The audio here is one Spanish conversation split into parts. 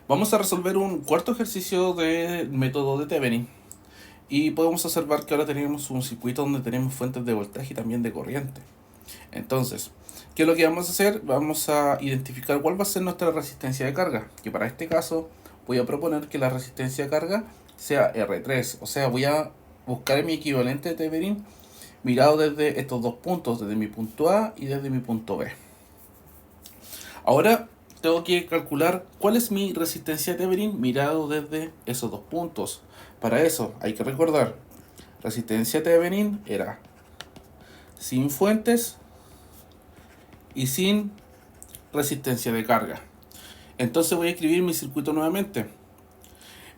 Vamos a resolver un cuarto ejercicio del método de Thevenin y podemos observar que ahora tenemos un circuito donde tenemos fuentes de voltaje y también de corriente. Entonces, ¿qué es lo que vamos a hacer? Vamos a identificar cuál va a ser nuestra resistencia de carga, que para este caso voy a proponer que la resistencia de carga sea R3, o sea, voy a buscar mi equivalente de Thevenin mirado desde estos dos puntos, desde mi punto A y desde mi punto B. Ahora tengo que calcular cuál es mi resistencia de Thevenin mirado desde esos dos puntos. Para eso hay que recordar, resistencia de Thevenin era sin fuentes y sin resistencia de carga. Entonces voy a escribir mi circuito nuevamente.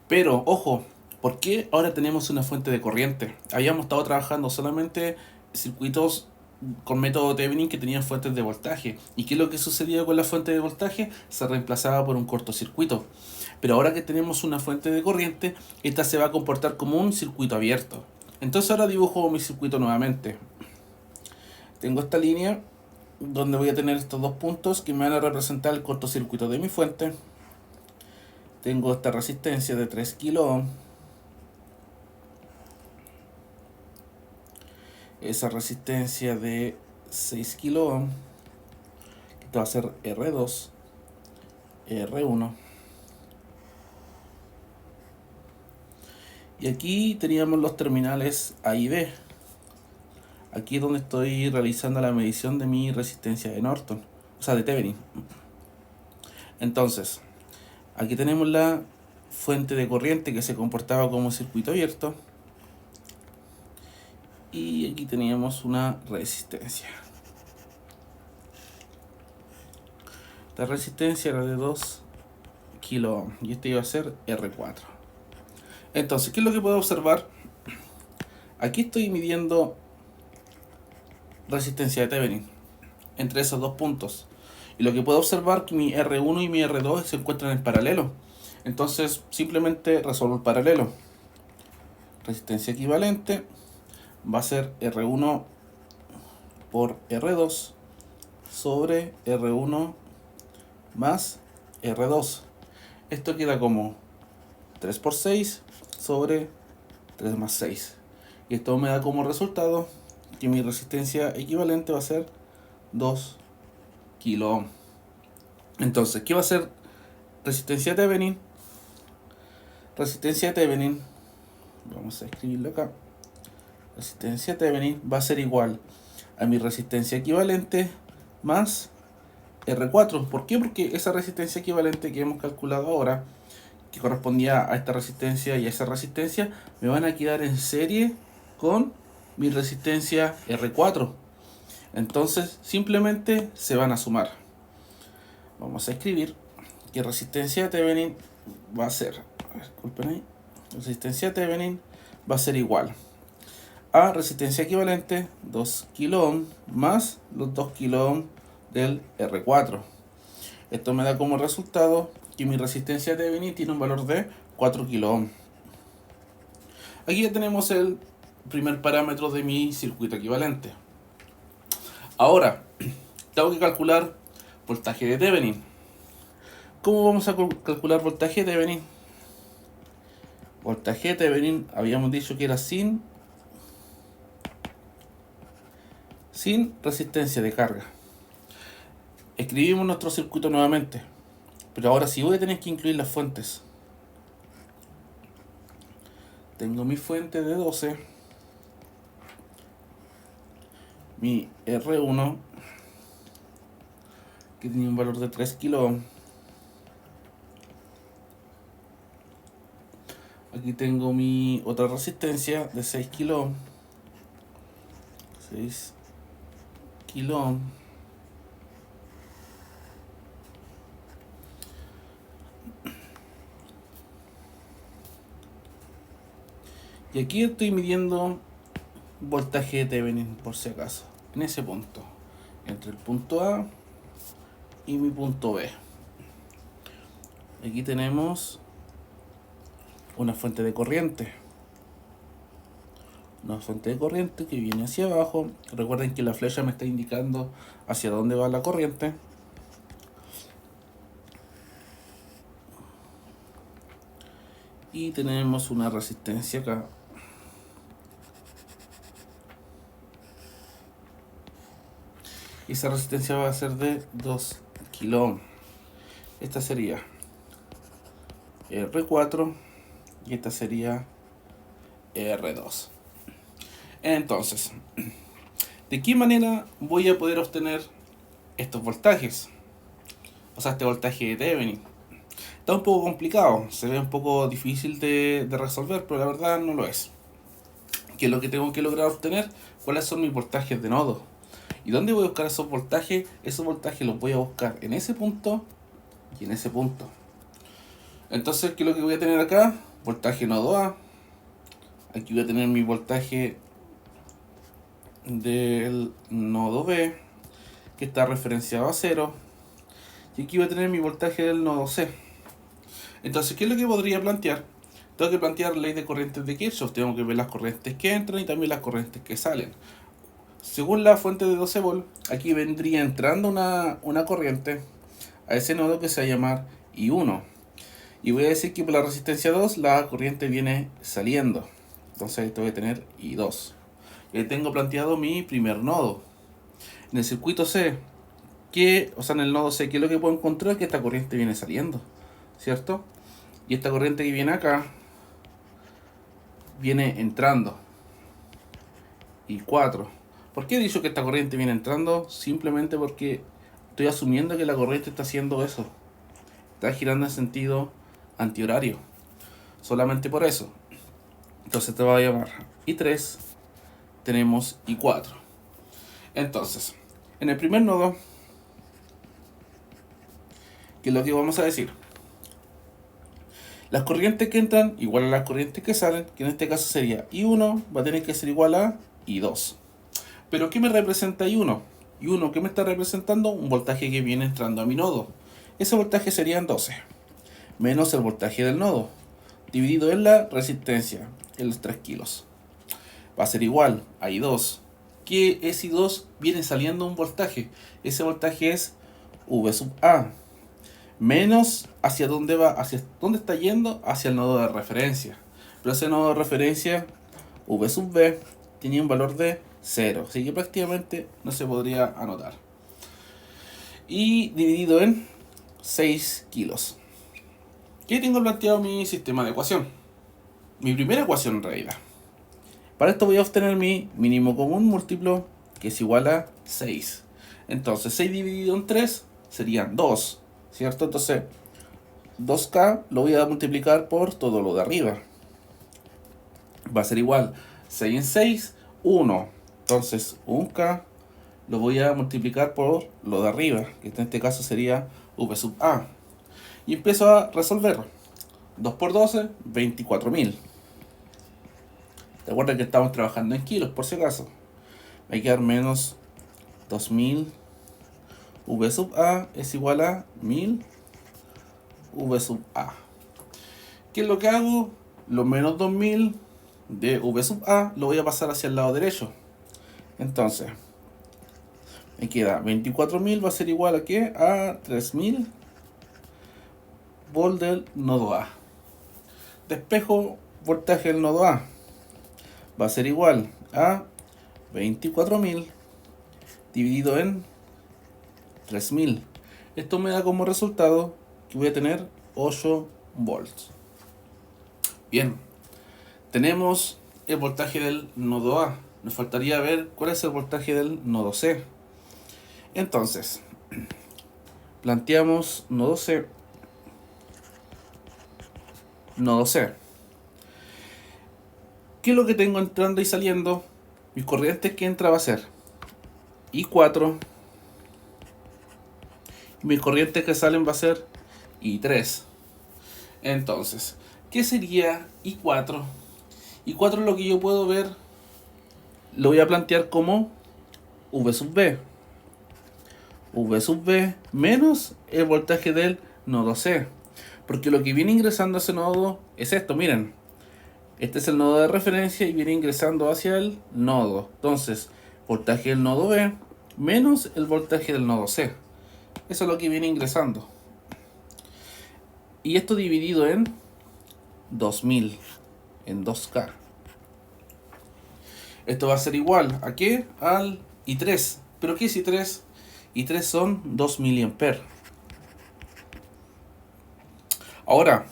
Pero, ojo, ¿por qué ahora tenemos una fuente de corriente? Habíamos estado trabajando solamente circuitos con método Thevenin que tenían fuentes de voltaje. ¿Y qué es lo que sucedía con la fuente de voltaje? Se reemplazaba por un cortocircuito. Pero ahora que tenemos una fuente de corriente, esta se va a comportar como un circuito abierto. Entonces ahora dibujo mi circuito nuevamente. Tengo esta línea donde voy a tener estos dos puntos que me van a representar el cortocircuito de mi fuente. Tengo esta resistencia de 3 kilo. Esa resistencia de 6 kilo. Esto va a ser R2, R1. Y aquí teníamos los terminales A y B. Aquí es donde estoy realizando la medición de mi resistencia de Norton, o sea, de Thevenin. Entonces, aquí tenemos la fuente de corriente que se comportaba como un circuito abierto. Y aquí teníamos una resistencia. La resistencia era de 2 kilo y este iba a ser R4. Entonces, ¿qué es lo que puedo observar? Aquí estoy midiendo resistencia de Thevenin entre esos dos puntos. Y lo que puedo observar es que mi R1 y mi R2 se encuentran en paralelo. Entonces, simplemente resuelvo el paralelo. Resistencia equivalente va a ser R1 por R2 sobre R1 más R2. Esto queda como 3 por 6 sobre 3 más 6. Y esto me da como resultado que mi resistencia equivalente va a ser 2 kilo ohm. Entonces, ¿qué va a ser resistencia de Thevenin? Resistencia de Thevenin, vamos a escribirlo acá. Resistencia de Thevenin va a ser igual a mi resistencia equivalente más R4. ¿Por qué? Porque esa resistencia equivalente que hemos calculado ahora, que correspondía a esta resistencia y a esa resistencia, me van a quedar en serie con mi resistencia R4. Entonces simplemente se van a sumar. Vamos a escribir que resistencia de Thevenin va a ser, disculpen ahí, resistencia de Thevenin va a ser igual a resistencia equivalente 2 kilo ohm más los 2 kilo ohm del R4. Esto me da como resultado que mi resistencia de Thevenin tiene un valor de 4 kilo ohm. Aquí ya tenemos el primer parámetro de mi circuito equivalente. Ahora, tengo que calcular voltaje de Thevenin. ¿Cómo vamos a calcular voltaje de Thevenin? Voltaje de Thevenin habíamos dicho que era sin resistencia de carga. Escribimos nuestro circuito nuevamente, pero ahora sí voy a tener que incluir las fuentes. Tengo mi fuente de 12, mi R1 que tenía un valor de 3 kilo ohm. Aquí tengo mi otra resistencia de 6 kilo ohm. 6 kilo ohm. Y aquí estoy midiendo voltaje de Thevenin por si acaso, en ese punto, entre el punto A y mi punto B. Aquí tenemos una fuente de corriente. Una fuente de corriente que viene hacia abajo. Recuerden que la flecha me está indicando hacia dónde va la corriente. y tenemos una resistencia acá. Y esa resistencia va a ser de 2 kilo. Esta sería R4 y esta sería R2. Entonces, ¿de qué manera voy a poder obtener estos voltajes? O sea, este voltaje de Thevenin. Está un poco complicado, se ve un poco difícil de resolver, pero la verdad no lo es. ¿Qué es lo que tengo que lograr obtener? ¿Cuáles son mis voltajes de nodo? ¿Y dónde voy a buscar esos voltajes? Esos voltajes los voy a buscar en ese punto y en ese punto. Entonces, ¿qué es lo que voy a tener acá? Voltaje nodo A. Aquí voy a tener mi voltaje del nodo B, que está referenciado a 0. Y aquí voy a tener mi voltaje del nodo C. Entonces, ¿qué es lo que podría plantear? Tengo que plantear ley de corrientes de Kirchhoff. Tengo que ver las corrientes que entran y también las corrientes que salen. Según la fuente de 12 volt, aquí vendría entrando una corriente a ese nodo que se va a llamar I1. Y voy a decir que por la resistencia 2 la corriente viene saliendo. Entonces esto voy a tener I2. Y ahí tengo planteado mi primer nodo. En el circuito C, en el nodo C, ¿qué es lo que puedo encontrar? Que esta corriente viene saliendo, ¿cierto? Y esta corriente que viene acá, viene entrando. I4. ¿Por qué he dicho que esta corriente viene entrando? Simplemente porque estoy asumiendo que la corriente está haciendo eso. Está girando en sentido antihorario. Solamente por eso. Entonces te va a llamar I3. Tenemos I4. Entonces, en el primer nodo, ¿qué es lo que vamos a decir? Las corrientes que entran igual a las corrientes que salen, que en este caso sería I1 va a tener que ser igual a I2. Pero ¿qué me representa I1? I1, ¿qué me está representando? Un voltaje que viene entrando a mi nodo. Ese voltaje sería en 12, menos el voltaje del nodo, dividido en la resistencia, en los 3 kilos. Va a ser igual a I2. ¿Qué es I2? Viene saliendo un voltaje. Ese voltaje es V sub A. Menos hacia dónde va, hacia dónde está yendo, hacia el nodo de referencia. Pero ese nodo de referencia, V sub B, tenía un valor de 0. Así que prácticamente no se podría anotar. Y dividido en 6 kilos. ¿Qué tengo planteado mi sistema de ecuación? Mi primera ecuación en realidad. Para esto voy a obtener mi mínimo común múltiplo, que es igual a 6. Entonces 6 dividido en 3 serían 2, ¿cierto? Entonces 2K lo voy a multiplicar por todo lo de arriba. Va a ser igual 6 en 6, 1. Entonces 1K lo voy a multiplicar por lo de arriba, que en este caso sería V sub A. Y empiezo a resolver. 2 por 12, 24.000. Recuerden que estamos trabajando en kilos, por si acaso. Va a quedar menos 2000. V sub A es igual a 1000 V sub A. ¿Qué es lo que hago? Lo menos 2000 de V sub A lo voy a pasar hacia el lado derecho. Entonces, me queda 24.000 va a ser igual a ¿qué? A 3000 volt del nodo A. Despejo voltaje del nodo A. Va a ser igual a 24.000 dividido en 3000. Esto me da como resultado que voy a tener 8 volts. Bien, tenemos el voltaje del nodo A. Nos faltaría ver cuál es el voltaje del nodo C. Entonces, planteamos nodo C. Nodo C. ¿Qué es lo que tengo entrando y saliendo? Mis corrientes que entra va a ser I4. Y mis corrientes que salen va a ser I3. Entonces, ¿qué sería I4? I4 es lo que yo puedo ver. Lo voy a plantear como V sub B. V sub B menos el voltaje del nodo C. Porque lo que viene ingresando a ese nodo es esto, miren. Este es el nodo de referencia y viene ingresando hacia el nodo. Entonces, voltaje del nodo B menos el voltaje del nodo C. Eso es lo que viene ingresando. Y esto dividido en 2000 en 2K. Esto va a ser igual ¿a qué? Al I3. ¿Pero qué es I3? I3 son 2 mA. Ahora,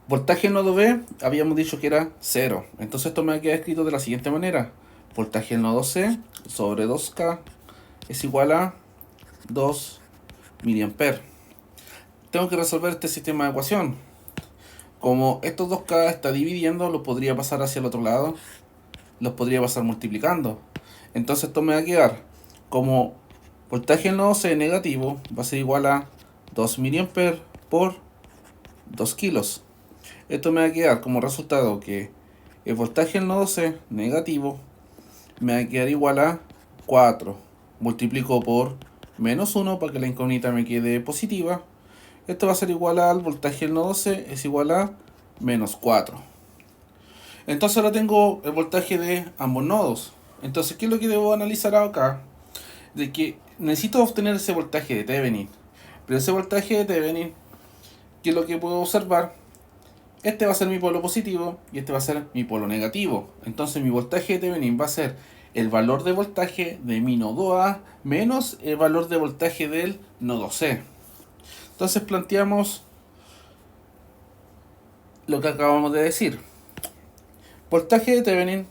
voltaje en nodo B habíamos dicho que era 0. Entonces esto me va a quedar escrito de la siguiente manera. Voltaje en nodo C sobre 2K es igual a 2 mA. Tengo que resolver este sistema de ecuación. Como estos 2K está dividiendo, lo podría pasar hacia el otro lado. Los podría pasar multiplicando. Entonces esto me va a quedar como voltaje en nodo C negativo va a ser igual a 2 mA por 2 kilos. Esto me va a quedar como resultado que el voltaje en nodo C negativo me va a quedar igual a 4. Multiplico por menos 1 para que la incógnita me quede positiva. Esto va a ser igual al voltaje en nodo C es igual a menos 4. Entonces ahora tengo el voltaje de ambos nodos. Entonces, ¿qué es lo que debo analizar acá? De que necesito obtener ese voltaje de Thevenin. Pero ese voltaje de Thevenin, ¿qué es lo que puedo observar? Este va a ser mi polo positivo y este va a ser mi polo negativo. Entonces mi voltaje de Thevenin va a ser el valor de voltaje de mi nodo A menos el valor de voltaje del nodo C. Entonces planteamos lo que acabamos de decir. Voltaje de Thevenin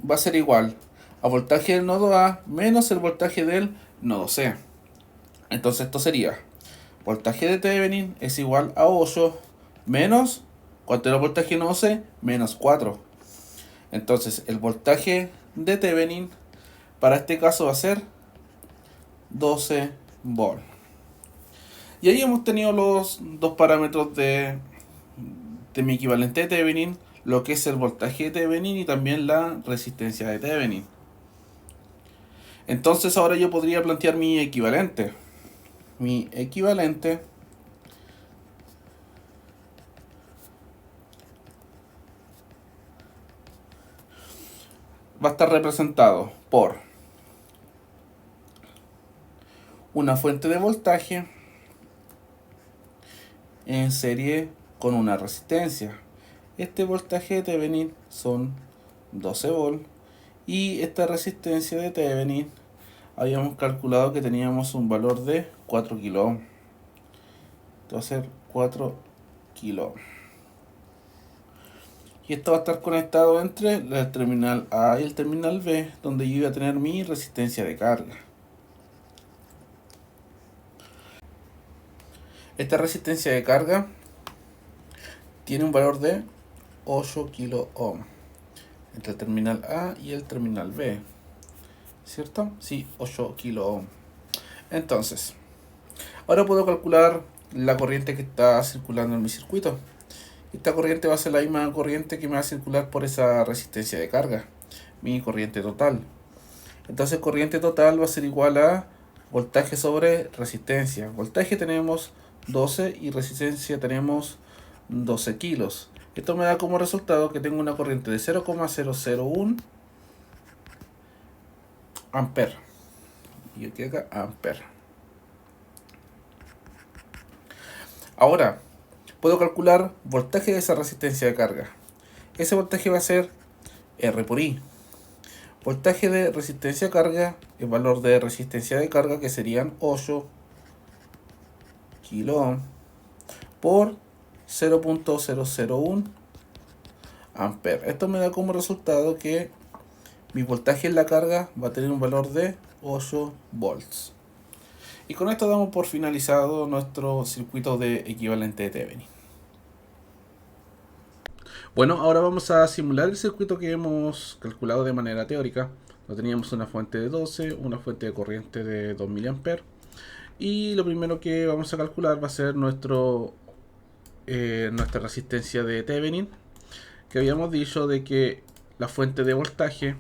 va a ser igual a voltaje del nodo A menos el voltaje del nodo C. Entonces esto sería voltaje de Thevenin es igual a 8 menos, ¿cuánto era el voltaje del nodo C? Menos 4. Entonces el voltaje de Thevenin para este caso va a ser 12 volt. Y ahí hemos tenido los dos parámetros de mi equivalente de Thevenin, lo que es el voltaje de Thevenin y también la resistencia de Thevenin. Entonces ahora yo podría plantear mi equivalente. Mi equivalente va a estar representado por una fuente de voltaje en serie con una resistencia. Este voltaje de Thevenin son 12 volt y esta resistencia de Thevenin habíamos calculado que teníamos un valor de 4 kilo ohm. Esto va a ser 4 kilo ohm. Y esto va a estar conectado entre el terminal A y el terminal B, donde yo voy a tener mi resistencia de carga. Esta resistencia de carga tiene un valor de 8 kilo ohm entre el terminal A y el terminal B, ¿cierto? Sí, 8 kilo ohm. Entonces, ahora puedo calcular la corriente que está circulando en mi circuito. Esta corriente va a ser la misma corriente que me va a circular por esa resistencia de carga, mi corriente total. Entonces corriente total va a ser igual a voltaje sobre resistencia. Voltaje tenemos 12 y resistencia tenemos 12 kilos. Esto me da como resultado que tengo una corriente de 0,001 amper. Y aquí acá amper. Ahora, puedo calcular voltaje de esa resistencia de carga. Ese voltaje va a ser R por I. Voltaje de resistencia de carga, el valor de resistencia de carga que serían 8 kilo ohm por 0,001 amper. Esto me da como resultado que mi voltaje en la carga va a tener un valor de 8 volts. Y con esto damos por finalizado nuestro circuito de equivalente de Thevenin. Bueno, ahora vamos a simular el circuito que hemos calculado de manera teórica. Teníamos una fuente de 12, una fuente de corriente de 2 mA. Y lo primero que vamos a calcular va a ser nuestra resistencia de Thevenin, que habíamos dicho de que la fuente de voltaje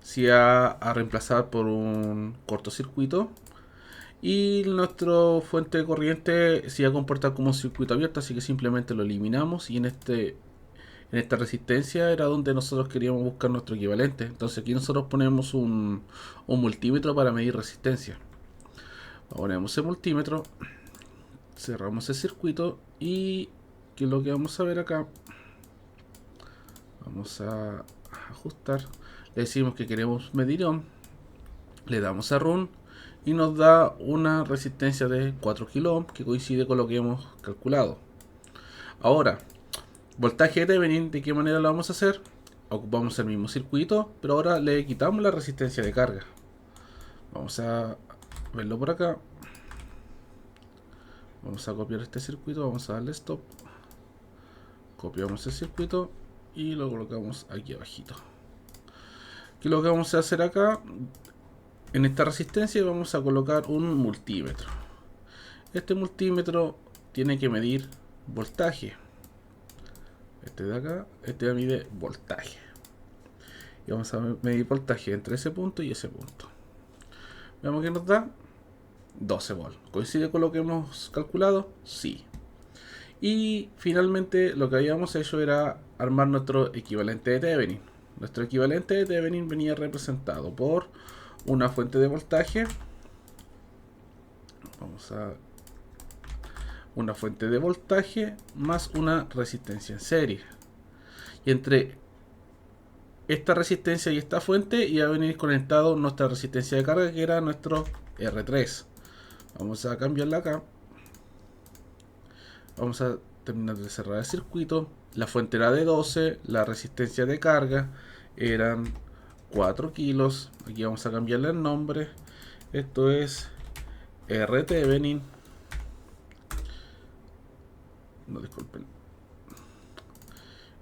se iba a reemplazar por un cortocircuito y nuestra fuente de corriente se iba a comportar como un circuito abierto, así que simplemente lo eliminamos y en esta resistencia era donde nosotros queríamos buscar nuestro equivalente. Entonces aquí nosotros ponemos un multímetro para medir resistencia. Ponemos el multímetro, cerramos el circuito y ¿Qué es lo que vamos a ver acá? Vamos a ajustar. Le decimos que queremos medir ohm. Le damos a run y nos da una resistencia de 4 kilo ohm que coincide con lo que hemos calculado. Ahora, voltaje de Thevenin, ¿de qué manera lo vamos a hacer? Ocupamos el mismo circuito, pero ahora le quitamos la resistencia de carga. Vamos a verlo por acá. Vamos a copiar este circuito, vamos a darle stop. Copiamos el circuito y lo colocamos aquí abajito. ¿Qué es lo que vamos a hacer acá? En esta resistencia vamos a colocar un multímetro. Este multímetro tiene que medir voltaje. Este de acá, este mide voltaje. Y vamos a medir voltaje entre ese punto y ese punto. Veamos que nos da 12 volts. ¿Coincide con lo que hemos calculado? Sí. Y finalmente lo que habíamos hecho era armar nuestro equivalente de Thevenin. Nuestro equivalente de Thevenin venía representado por una fuente de voltaje. Vamos a una fuente de voltaje más una resistencia en serie. Y entre esta resistencia y esta fuente iba a venir conectado nuestra resistencia de carga, que era nuestro R3. Vamos a cambiarla acá. Vamos a terminar de cerrar el circuito. La fuente era de 12, la resistencia de carga eran 4 kilos. Aquí vamos a cambiarle el nombre. Esto es R Thevenin. No, disculpen.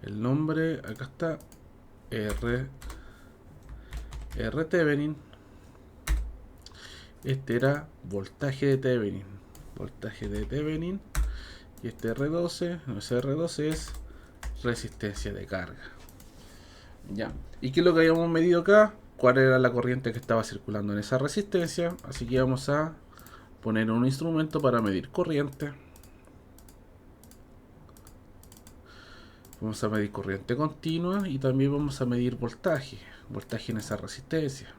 El nombre, acá está. R Thevenin. Este era voltaje de Thevenin. Voltaje de Thevenin. Y este R12, no, ese R12 es resistencia de carga. Ya. ¿Y qué es lo que habíamos medido acá? ¿Cuál era la corriente que estaba circulando en esa resistencia? Así que vamos a poner un instrumento para medir corriente. Vamos a medir corriente continua y también vamos a medir voltaje. Voltaje en esa resistencia.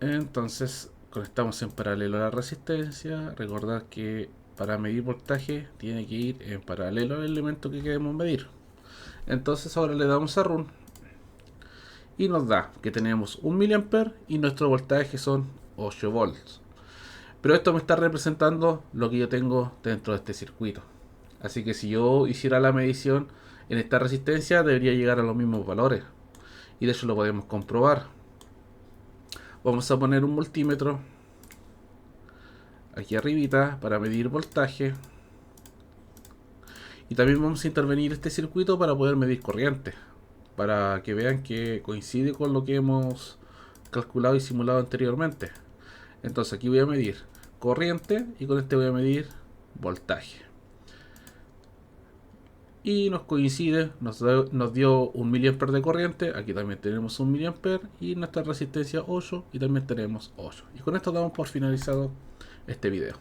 Entonces conectamos en paralelo a la resistencia. Recordad que para medir voltaje tiene que ir en paralelo al elemento que queremos medir. Entonces ahora le damos a run y nos da que tenemos 1 mA y nuestro voltaje son 8 volts. Pero esto me está representando lo que yo tengo dentro de este circuito. Así que si yo hiciera la medición en esta resistencia, debería llegar a los mismos valores. Y de hecho lo podemos comprobar. Vamos a poner un multímetro aquí arribita para medir voltaje. Y también vamos a intervenir este circuito para poder medir corriente. Para que vean que coincide con lo que hemos calculado y simulado anteriormente. Entonces aquí voy a medir corriente y con este voy a medir voltaje. Y nos coincide, nos dio 1 mA de corriente. Aquí también tenemos 1 mA y nuestra resistencia 8 y también tenemos 8. Y con esto damos por finalizado este video.